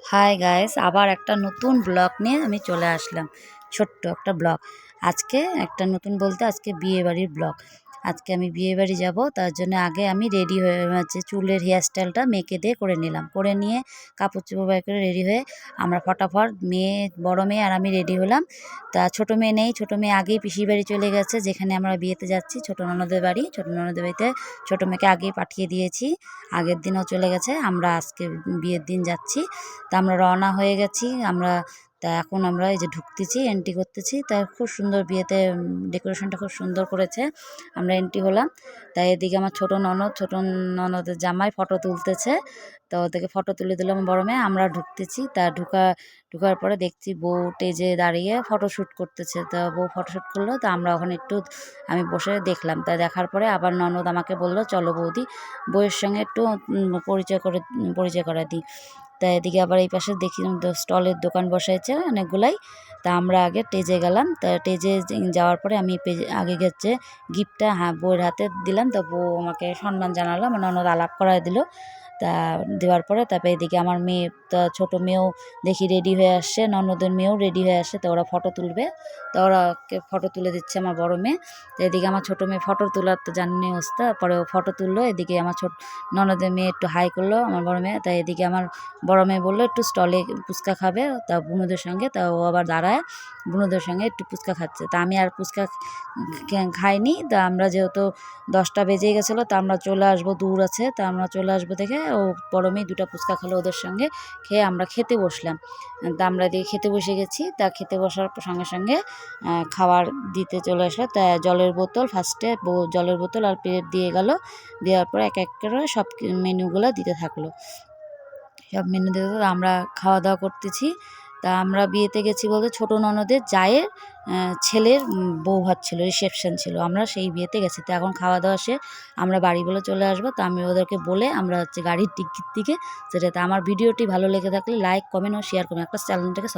Hi guys, আবার একটা নতুন ব্লগ নিয়ে আমি চলে আসলাম। ছোট্ট একটা ব্লগ। আজকে একটা নতুন বলতে আজকে বিয়ে বাড়ির ব্লগ। আজকে আমি বিয়ে বাড়ি যাব, তার জন্য আগে আমি রেডি হয়ে চুলের হেয়ার স্টাইলটা মেয়েকে দিয়ে করে নিলাম। করে নিয়ে কাপড় চোপড় বের করে রেডি হয়ে আমরা ফটাফট বড় মেয়ে আর আমি রেডি হলাম। তা ছোটো মেয়ে নেই, ছোটো মেয়ে আগেই পিসির বাড়ি চলে গেছে, যেখানে আমরা বিয়েতে যাচ্ছি ছোটো ননদের বাড়ি। ছোটো ননদের বাড়িতে ছোটো মেয়েকে আগেই পাঠিয়ে দিয়েছি, আগের দিনও চলে গেছে। আমরা আজকে বিয়ের দিন যাচ্ছি। তা আমরা রওনা হয়ে গেছি। এখন আমরা এই যে ঢুকতেছি, এন্ট্রি করতেছি। তা খুব সুন্দর বিয়েতে ডেকোরেশনটা খুব সুন্দর করেছে। আমরা এন্ট্রি হলাম। তাই এদিকে আমার ছোট ননদের জামাই ফটো তুলতেছে। তো ওদেরকে ফটো তুলে দিলাম বড় মেয়ে। আমরা ঢুকতেছি। তা ঢুকার পরে দেখছি বউ স্টেজে দাঁড়িয়ে ফটোশ্যুট করতেছে। তা বউ ফটোশ্যুট করলো। তা আমরা ওখানে একটু আমি বসে দেখলাম। তা দেখার পরে আবার ননদ আমাকে বললো, চলো বৌদি, বউয়ের সঙ্গে একটু পরিচয় করে দিই। তা এদিকে আবার এই পাশে দেখি স্টলের দোকান বসাইছে অনেকগুলাই। তা আমরা আগে স্টেজে গেলাম। তা স্টেজে যাওয়ার পরে আমি আগে গেছে গিফটটা বউয়ের হাতে দিলাম। তা বউ আমাকে সম্মান জানালো, আমার ননদ আলাপ করায় দিল। তা দেওয়ার পরে তারপরে এদিকে আমার মেয়ে, তা ছোটো মেয়েও দেখি রেডি হয়ে আসছে, ননদের মেয়েও রেডি হয়ে আসছে। তো ওরা ফটো তুলবে। তা ওরাকে ফটো তুলে দিচ্ছে আমার বড় মেয়ে। তো এদিকে আমার ছোটো মেয়ে ফটো তোলার তো জানি অবস্থা, পরে ও ফটো তুললো। এদিকে আমার ননদের মেয়ে একটু হাই করলো আমার বড় মেয়ে। তাই এদিকে আমার বড় মেয়ে বললো একটু স্টলে ফুচকা খাবে তা বুনুদের সঙ্গে। তা ও আবার দাঁড়ায় বুনুদের সঙ্গে একটু ফুচকা খাচ্ছে। তা আমি আর ফুচকা খাইনি। তা আমরা যেহেতু 10টা বেজে গেছিলো, তা আমরা চলে আসবো, দূর আছে, তা আমরা চলে আসবো দেখে ও বড় মেয়ে 2টা ফুচকা খেলো ওদের সঙ্গে। খেয়ে আমরা খেতে বসলাম। তা আমরা দিয়ে খেতে বসে গেছি। তা খেতে বসার সঙ্গে সঙ্গে খাবার দিতে চলে আসলো। তা জলের বোতল ফার্স্টে জলের বোতল আর প্লেট দিয়ে গেল। দেওয়ার পরে এক এক করে সব মেনুগুলো দিতে থাকলো। সব মেনু দিতে আমরা খাওয়া দাওয়া করতেছি। তা আমরা বিয়েতে গেছি বলতে ছোটো ননদের জায়ের ছেলের বউ ভাত ছিল, রিসেপশন ছিল, আমরা সেই বিয়েতে গেছি। তো এখন খাওয়া দাওয়া শেষ, আমরা বাড়ি বলে চলে আসবো। তো আমি ওদেরকে বলে আমরা গাড়ির টিকিট থেকে সেটাতে। আমার ভিডিওটি ভালো লেগে থাকলে লাইক, কমেন্ট ও শেয়ার করবেন, একটা চ্যানেলটাকে